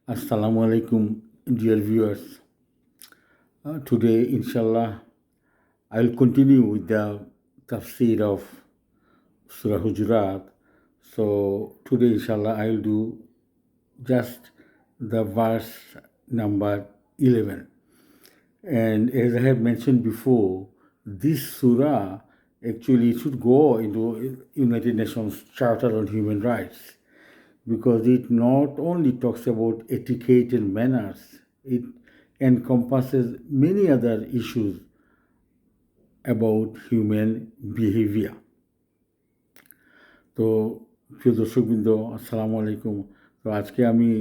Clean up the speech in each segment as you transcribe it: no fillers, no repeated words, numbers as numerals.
Assalamu alaikum, dear viewers. Today, inshallah, I'll continue with the tafsir of Surah Hujurat. So, today, inshallah, I'll do just the verse number 11. And as I have mentioned before, this surah actually should go into United Nations Charter on Human Rights because it not only talks about etiquette and manners, it encompasses many other issues about human behavior. তো প্রিয় দর্শকবৃন্দ, আসসালামু আলাইকুম। তো আজকে আমি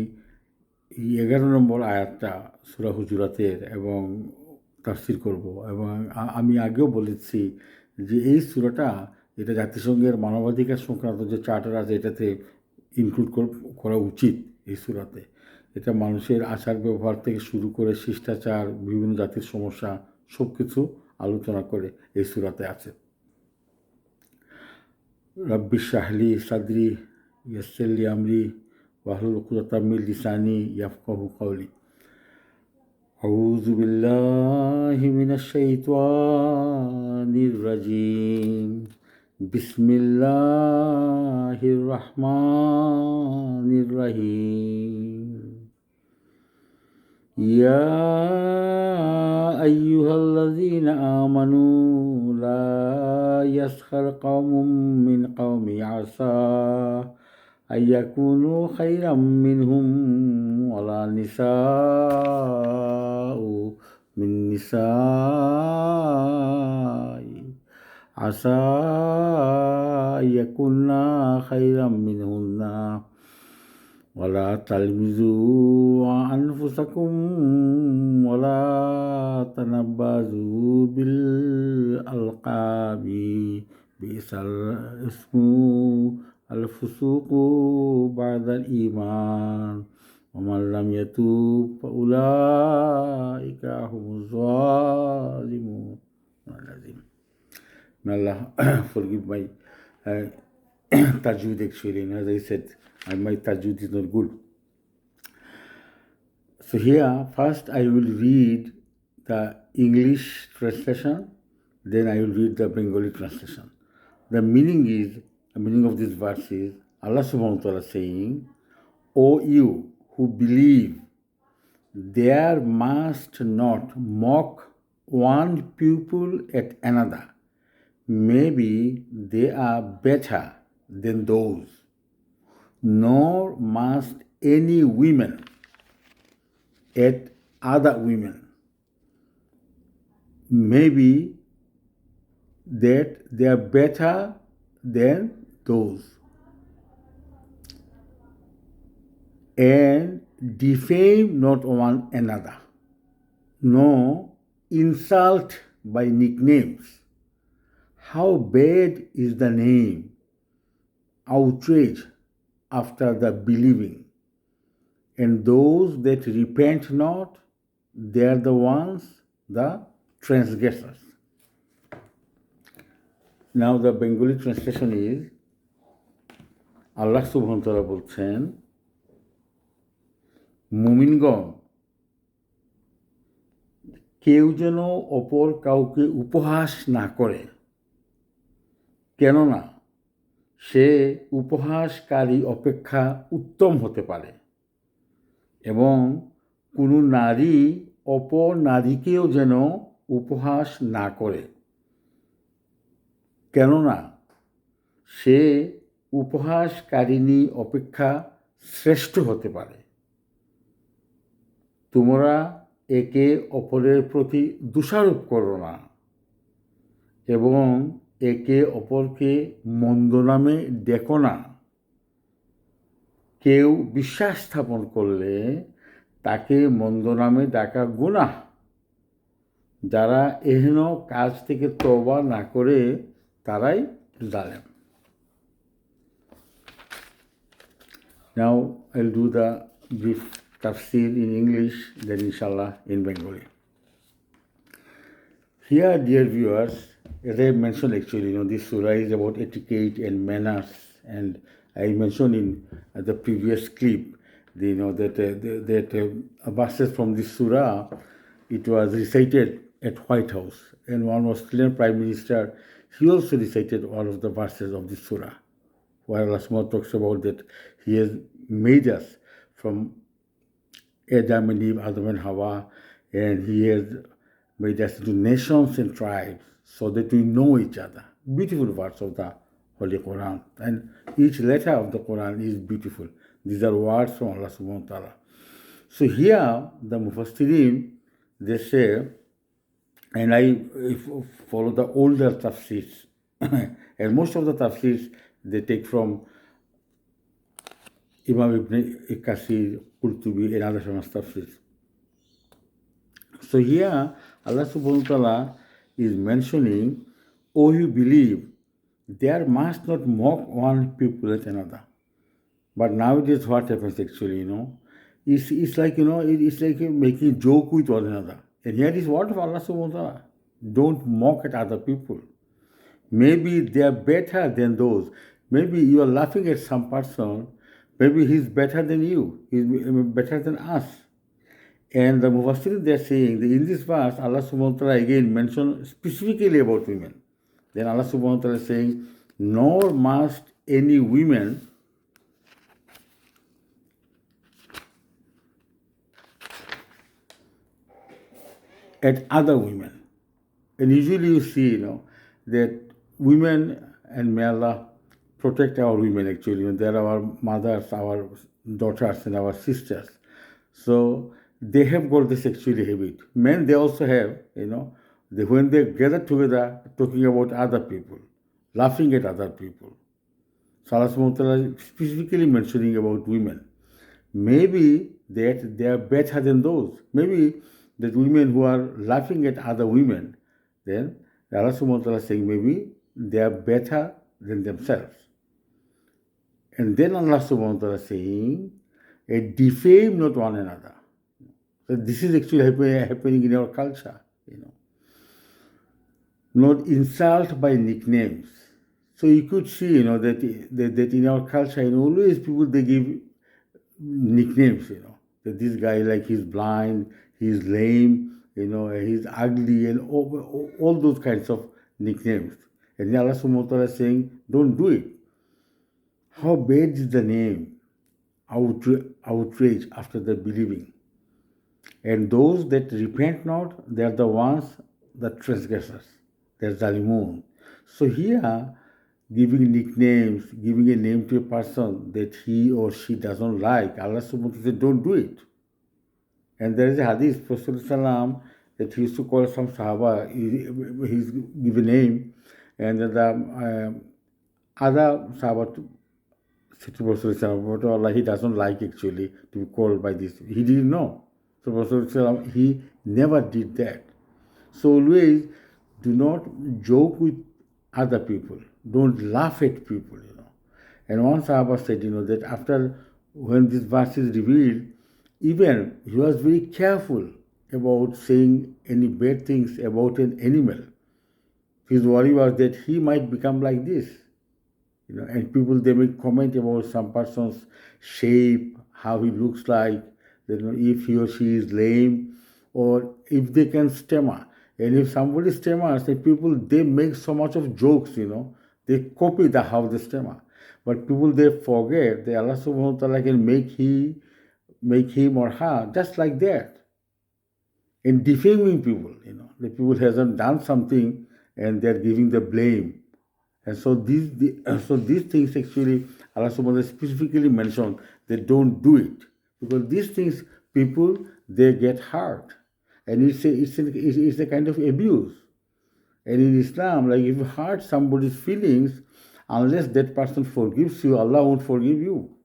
11 নম্বর আয়াতটা সূরা হুজুরাতের এবং তাফসীর করব। এবং আমি আগেও বলেছি যে এই সূরাটা এটা জাতিসংঘের মানবাধিকার সংক্রান্ত যে চার্টার আছে এটাতে ইনক্লুড করা উচিত। এই সূরাতে এটা মানুষের আচার ব্যবহার থেকে শুরু করে শিষ্টাচার, বিভিন্ন জাতির সমস্যা সব কিছু আলোচনা করে এই সূরাতে আছে। রব্বি শাহলি সাদরি ইয়াসসিরলি আমরি ওয়াহলুল উকদাতাম মিন লিসানি ইয়াফকাহু কওলি। আউযু বিল্লাহি মিনাশ শাইতানির রাজিম। বিসমিল্লাহির রহমানির রহিম। ইয়া আইয়ুহাল্লাযীনা আমানু লা ইয়াসখার কওমুম মিন কওমি আসা আইয়াকুনু খাইরাম মিনহুম ওয়ালা নিসাউ মিন নিসাই আসা আইয়াকুন্না খাইরাম মিনহুন্না ওয়ালা তালমিজু আনফুসাকুম ওয়ালা তানাব্বাজু বিল আলকাবি বিসাল ইসমু আল ফুসুকু বাদাল ঈমান ওয়া মান লাম ইয়াতুব ফাউলাইকা হুমুজ জালিমুন। May Allah forgive my tajweed actually. And as I said, my tajweed is not good. So here, first I will read the English translation, then I will read the Bengali translation. The meaning of this verse is, Allah subhanahu wa ta'ala saying, O you who believe, there must not mock one pupil at another. Maybe they are better than those. Nor must any women at other women. Maybe that they are better than those. And defame not one another. Nor insult by nicknames. How bad is the name, outrage after the believing. And those that repent not, they are the ones, the transgressors. Now the Bengali translation is, Allah subhanahu wa ta'ala বলছেন, মুমিনগণ, কেউ যেন অপর কাউকে উপহাস না করে, কেননা সে উপহাসকারী অপেক্ষা উত্তম হতে পারে। এবং কোনো নারী অপর নারীকেও যেন উপহাস না করে, কেননা সে উপহাসকারিণী অপেক্ষা শ্রেষ্ঠ হতে পারে। তোমরা একে অপরের প্রতি দোষারোপ করো না এবং একে অপরকে মন্দ নামে ডেকো না। কেউ বিশ্বাস স্থাপন করলে তাকে মন্দ নামে ডাকা গুনাহ। যারা এহেন কাজ থেকে তওবা না করে তারাই জালেম। Now I'll do the brief tafsir in English, then inshallah in Bengali. Here, dear viewers, as I mentioned actually, this surah is about etiquette and manners, and I mentioned in the previous clip, that verses from this surah, it was recited at White House, and one Australian Prime Minister, he also recited one of the verses of this surah, where Allah Subhanahu talks about that He has made us from Adam and Eve, Adam and Hawa, and He has made us into nations and tribes so that we know each other. Beautiful verse of the Holy Quran. And each letter of the Quran is beautiful. These are words from Allah subhanahu wa ta'ala. So here, the Mufassirin, they say, and I follow the older tafsirs, and most of the tafsirs, they take from Imam Ibn Kasir, Qurtubi, and other famous tafsirs. So here, Allah subhanahu wa ta'ala is mentioning, oh, you believe, there must not mock one people at another. But nowadays, what happens actually, it's like, it's like making joke with one another. And here is what of Allah subhanahu wa ta'ala. Don't mock at other people. Maybe they are better than those. Maybe you are laughing at some person. Maybe he's better than you. He's better than us. And the Mufassirin, they are saying that in this verse, Allah subhanahu wa ta'ala again mentioned specifically about women. Then Allah subhanahu wa ta'ala is saying, nor must any women at other women. And usually you see, that women, and may Allah protect our women actually. They are our mothers, our daughters, and our sisters. So they have got this actually habit. Men, they also have, when they gather together talking about other people, laughing at other people. So Allah subhanahu wa ta'ala specifically mentioning about women. Maybe that they are better than those. Maybe that women who are laughing at other women, then Allah subhanahu wa ta'ala saying maybe they are better than themselves. And then Allah subhanahu wa ta'ala saying, defame not one another. So this is actually happening in our culture, Not insult by nicknames. So you could see, that in our culture, always people, they give nicknames, that this guy, like, he's blind, he's lame, he's ugly, and all those kinds of nicknames. And Allah subhanahu wa ta'ala is saying, don't do it. How bad is the name? Outrage after the believing. And those that repent not, they are the ones, the transgressors. They're zalimun. So here, giving nicknames, giving a name to a person that he or she doesn't like, Allah subhanahu wa ta'ala said, don't do it. And there is a hadith, Prophet Salam, that he used to call some Sahaba, he's given a name, and the other Sahaba said to Prophet Salam, Allah, he doesn't like actually to be called by this. He didn't know. So Prophet Salam, he never did that. So always do not joke with other people. Don't laugh at people, And one Sahaba said, that after, when this verse is revealed, even he was very careful about saying any bad things about an animal. His worry was that he might become like this. And people, they make comment about some person's shape, how he looks like, if he or she is lame, or if they can stammer. And if somebody stammers, the people, they make so much of jokes, they copy how they stammer. But people, they forget that Allah subhanahu wa ta'ala can make him or her just like that. And defaming people, the people hasn't done something and they're giving the blame. And so these things actually, Allah subhanahu wa ta'ala specifically mentioned, they don't do it. Because these things, people, they get hurt. And it's a kind of abuse. And in Islam, like, if you hurt somebody's feelings, unless that person forgives you, Allah won't forgive you.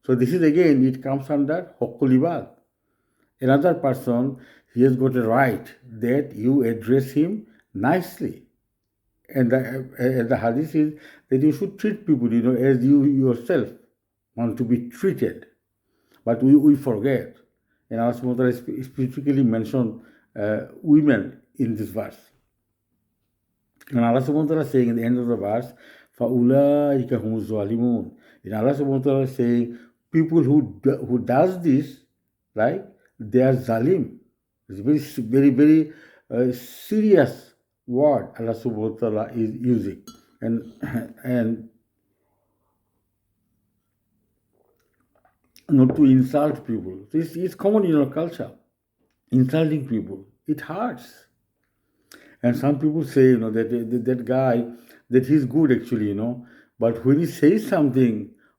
So this is, again, it comes under Huququl Ibad. Another person, he has got a right that you address him nicely. And the hadith is that you should treat people, as you yourself want to be treated. But we forget. And Allah subhanahu wa ta'ala specifically mentioned women in this verse. And Allah subhanahu wa ta'ala saying in the end of the verse, فَأُولَٰئِكَ هُمُ الظَّالِمُونَ. In Allah subhanahu wa ta'ala is saying, people who does this, right, they are zalim. It's very serious word Allah subhanahu wa ta'ala is using. And not to insult people. This is common in our culture. Insulting people, it hurts. And some people say, that guy, that he's good actually, but when he says something,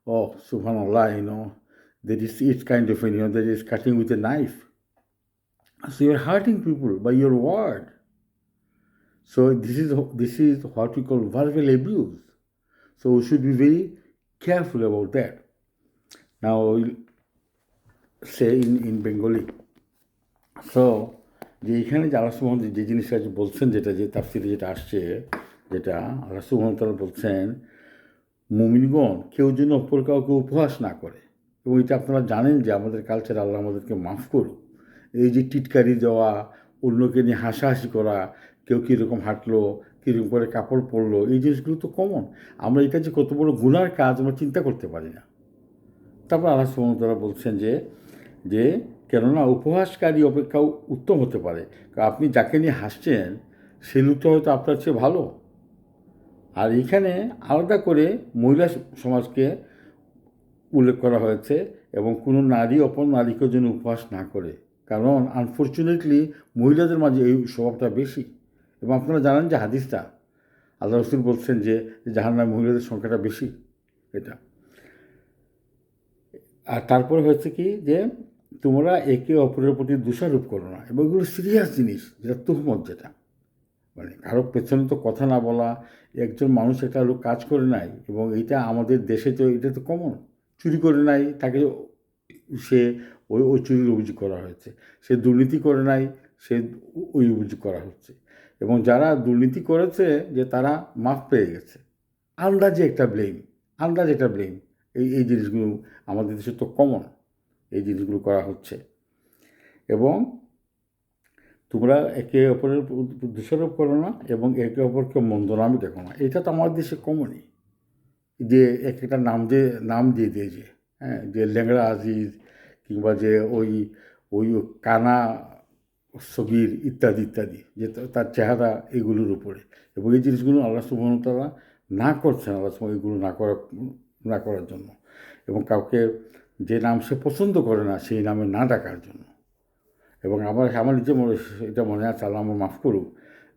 oh, subhanallah, that is, it's kind of, that is cutting with a knife. So you're hurting people by your word. So this is what we call verbal abuse. So we should be very careful about that. Now we'll say in Bengali. So যে এখানে যে আল্লাহ সুবহান যে জিনিসটা বলছেন, যেটা যে তাফসিরে যেটা আসছে, যেটা আল্লাহ সুবহান তাআলা বলছেন, মুমিনগণ কেউ যেন অপর কাউকে উপহাস না করে। এবং এটা আপনারা জানেন যে আমাদের কালচারে আল্লাহ আমাদেরকে মাফ করুক। এই যে টিটকারি দেওয়া, অন্যকে নিয়ে হাসাহাসি করা, কেউ কীরকম হাঁটলো, কীরকম করে কাপড় পরলো, এই জিনিসগুলো তো কমন। আমরা এটা যে কত বড় গুনার কাজ আমরা চিন্তা করতে পারি না। তারপর আল্লাহ সুবহানাহু ওয়া তাআলা বলছেন যে কেননা উপহাসকারী অপেক্ষাও উত্তম হতে পারে। আপনি যাকে নিয়ে হাসছেন সে লোকটা হয়তো আপনার চেয়ে ভালো। আর এখানে আলাদা করে মহিলা সমাজকে উল্লেখ করা হয়েছে, এবং কোনো নারী অপর নারীকে যেন উপহাস না করে, কারণ আনফর্চুনেটলি মহিলাদের মাঝে এই স্বভাবটা বেশি। এবং আপনারা জানেন যে হাদিসটা আল্লাহ রাসূল বলছেন যে জাহান্নামে মহিলাদের সংখ্যাটা বেশি, এটা। আর তারপরে হয়েছে কি, যে তোমরা একে অপরের প্রতি দোষারোপ করো না। এবং এগুলো সিরিয়াস জিনিস, যেটা তুহমত, যেটা মানে কারো পেছনে তো কথা না বলা। একজন মানুষ একটা লোক কাজ করে নাই, এবং এইটা আমাদের দেশে তো এটা তো কমন, চুরি করে নাই, তাকে সে ওই চুরির অভিযোগ করা হয়েছে। সে দুর্নীতি করে নাই, সে ওই অভিযোগ করা হচ্ছে। এবং যারা দুর্নীতি করেছে যে তারা মাফ পেয়ে গেছে, আন্দাজে একটা ব্লেম। এই জিনিসগুলো আমাদের দেশে তো কমন, এই জিনিসগুলো করা হচ্ছে। এবং তোমরা একে অপরের দোষারোপ করো না, এবং একে অপরকে মন্দ নামই দেখো না। এটা তো আমাদের দেশে কমনই, যে একটা নাম দিয়ে দিয়েছে, হ্যাঁ, যে ল্যাংড়া আজিজ, কিংবা যে ওই কানা সগীর ইত্যাদি, যে তার চেহারা, এগুলোর উপরে। এবং এই জিনিসগুলো আল্লাহ সুবহানাহু ওয়া তাআলা না করছেন, আল্লাহ এগুলো না করার জন্য, এবং কাউকে যে নাম সে পছন্দ করে না সেই নামে না ডাকার জন্য। এবং আমার নিজে এটা মনে আছে, আল্লাহ আমার মাফ করুক,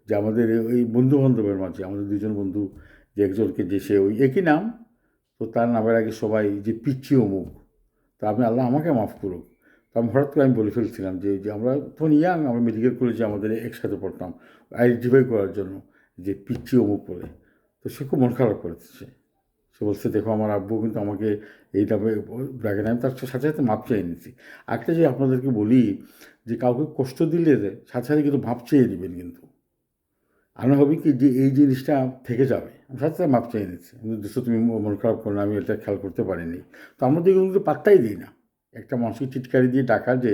যে আমাদের ওই বন্ধুবান্ধবের মাঝে আমাদের দুজন বন্ধু, যে একজনকে যে সে ওই একই নাম, তো তার নামের আগে সবাই যে পিচ্ছি অমুক। তো আল্লাহ আমাকে মাফ করুক। তো হঠাৎ করে আমি বলে ফেলছিলাম যে আমরা তখন আমরা মেডিকেল কলেজে আমাদের একসাথে পড়তাম, আইডেন্টিফাই করার জন্য, যে পিচ্ছি অমুক বলে। তো সে খুব মন খারাপ করেছে। সে বলছে, দেখো আমার আব্বু কিন্তু আমাকে এইটা ব্র্যাকেট, আমি তার সাথে সাথে মাপ চেয়ে নিচ্ছি। একটা যে আপনাদেরকে বলি, যে কাউকে কষ্ট দিলে সাথে সাথে কিন্তু মাপ চেয়ে নেবেন, কিন্তু আর হবে কি, যে এই জিনিসটা থেকে যাবে। আমি সাথে সাথে মাপ চেয়ে নিচ্ছি, কিন্তু তুমি মন খারাপ করো না, আমি এটা খেয়াল করতে পারিনি। তো আমরা তো এগুলো পাত্তাই দিই না। একটা মানুষকে টিটকারি দিয়ে ডাকা, যে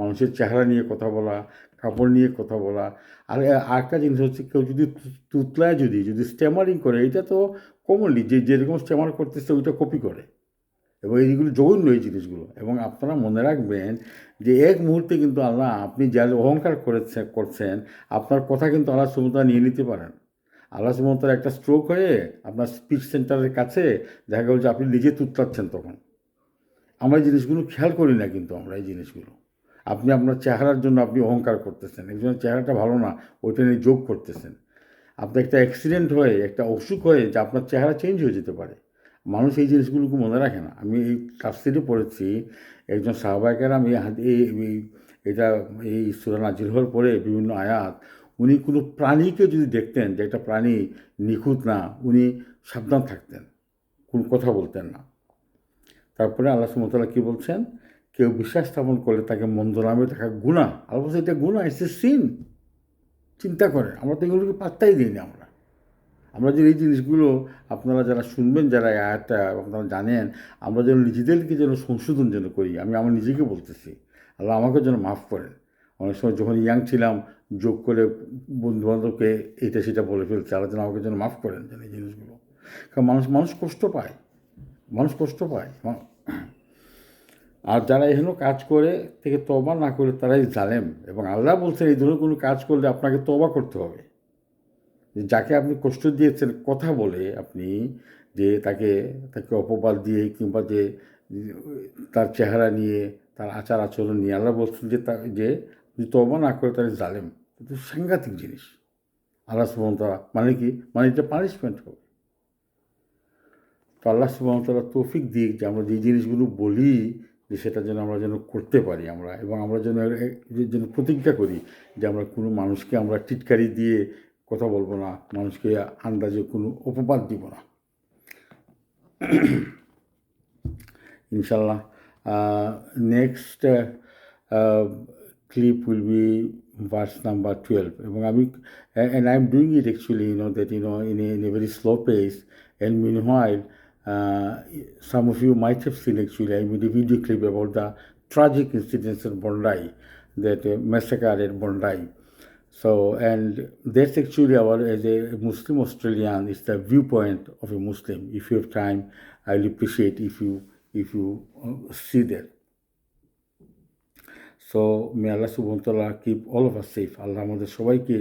মানুষের চেহারা নিয়ে কথা বলা, কাপড় নিয়ে কথা বলা। আর আরেকটা জিনিস হচ্ছে, কেউ যদি তুতলায় যদি স্ট্যামারিং করে, এটা তো কমনলি যেরকম স্ট্যামার করতেছে ওইটা কপি করে। এবং এইগুলো জঘন্য এই জিনিসগুলো। এবং আপনারা মনে রাখবেন যে এক মুহূর্তে কিন্তু আল্লাহ, আপনি যার অহংকার করছেন, আপনার কথা কিন্তু আল্লাহ সুবহানাহু ওয়া তাআলা নিয়ে নিতে পারেন। আল্লাহ সুবহানাহু ওয়া তাআলা একটা স্ট্রোক হয়ে আপনার স্পিচ সেন্টারের কাছে দেখা গেল যে আপনি নিজে তুতলাচ্ছেন। তখন আমরা এই জিনিসগুলো খেয়াল করি না, কিন্তু আমরা এই জিনিসগুলো, আপনি আপনার চেহারার জন্য আপনি অহংকার করতেছেন, একজনের চেহারাটা ভালো না ওইটা নিয়ে যোগ করতেছেন। আপনার একটা অ্যাক্সিডেন্ট হয়ে, একটা অসুখ হয়ে, যে আপনার চেহারা চেঞ্জ হয়ে যেতে পারে। মানুষ এই জিনিসগুলোকে মনে রাখে না। আমি এই তাফসীরে পড়েছি, একজন সাহাবায়ে কেরাম এই সূরা নাজিল হওয়ার পরে বিভিন্ন আয়াত, উনি কোনো প্রাণীকে যদি দেখতেন যে একটা প্রাণী নিখুঁত না, উনি সাবধান থাকতেন, কোনো কথা বলতেন না। তারপরে আল্লাহ সুবহানাহু ওয়া তাআলা কী বলছেন, কেউ বিশ্বাস স্থাপন করলে তাকে মন্দ নামে দেখা গুনাহ। আল্লাহ বলছে এটা গুনাহ, ইটস এ সিন। চিন্তা করে, আমরা তো এগুলোকে পাত্তাই দিই না। আমরা যে এই জিনিসগুলো, আপনারা যারা শুনবেন, যারা আয়াতটা আপনারা জানেন, আমরা যেন নিজেদেরকে যেন সংশোধন যেন করি। আমি আমার নিজেকে বলতেছি, আল্লাহ আমাকে যেন মাফ করেন। অনেক সময় যখন ইয়াং ছিলাম, যোগ করে বন্ধুবান্ধবকে এটা সেটা বলে ফেলছে, আল্লাহ যেন আমাকে যেন মাফ করেন, যেন এই জিনিসগুলো। কারণ মানুষ কষ্ট পায়, মানুষ কষ্ট পায়। আর যারা এখনও কাজ করে থেকে তওবা না করে তারাই জালেম, এবং আল্লাহ বলছেন এই ধরনের কোনো কাজ করলে আপনাকে তওবা করতে হবে। যাকে আপনি কষ্ট দিয়েছেন কথা বলে, আপনি যে তাকে অপবাদ দিয়ে কিংবা যে তার চেহারা নিয়ে, তার আচার আচরণ নিয়ে আল্লাহ বলছেন যে যদি তওবা না করে তাহলে জালেম। কিন্তু সাংঘাতিক জিনিস। আল্লাহ সুবহানাহু ওয়া তাআলা মানে কি, মানে এটা পানিশমেন্ট হবে। তো আল্লাহ সুবহানাহু ওয়া তাআলা তৌফিক দিক যে আমরা যে জিনিসগুলো বলি যে সেটা যেন আমরা করতে পারি আমরা, এবং আমরা যেন প্রতিজ্ঞা করি যে আমরা কোনো মানুষকে আমরা টিটকারি দিয়ে কথা বলবো না, মানুষকে আন্দাজে কোনো অপবাদ দিব না, ইনশাল্লাহ। Next clip will be verse number 12, এবং আমি and I'm doing it actually, that in a very slow pace. And meanwhile, some of you might have seen, actually I made a video clip about the tragic incidents at Bondi, that massacre at Bondi. So, and that's actually as a Muslim Australian, it's the viewpoint of a Muslim. If you have time, I'll appreciate if you see that. So may Allah সুবহানাহু ওয়া তাআলা keep all of us safe. আল্লাহ আমাদের সবাইকে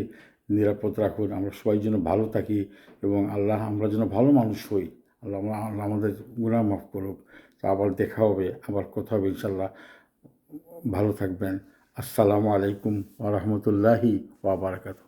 নিরাপদ রাখুন, আমরা সবাই যেন ভালো থাকি, এবং আল্লাহ আমরা যেন ভালো মানুষ হই। আল্লাহ আমাদের গুনাহ মাফ করুক। তো আবার দেখা হবে, আবার কথা হবে ইনশাল্লাহ। ভালো থাকবেন। আসসালামু আলাইকুম ওয়া রাহমাতুল্লাহি ওয়া বারাকাতুহু।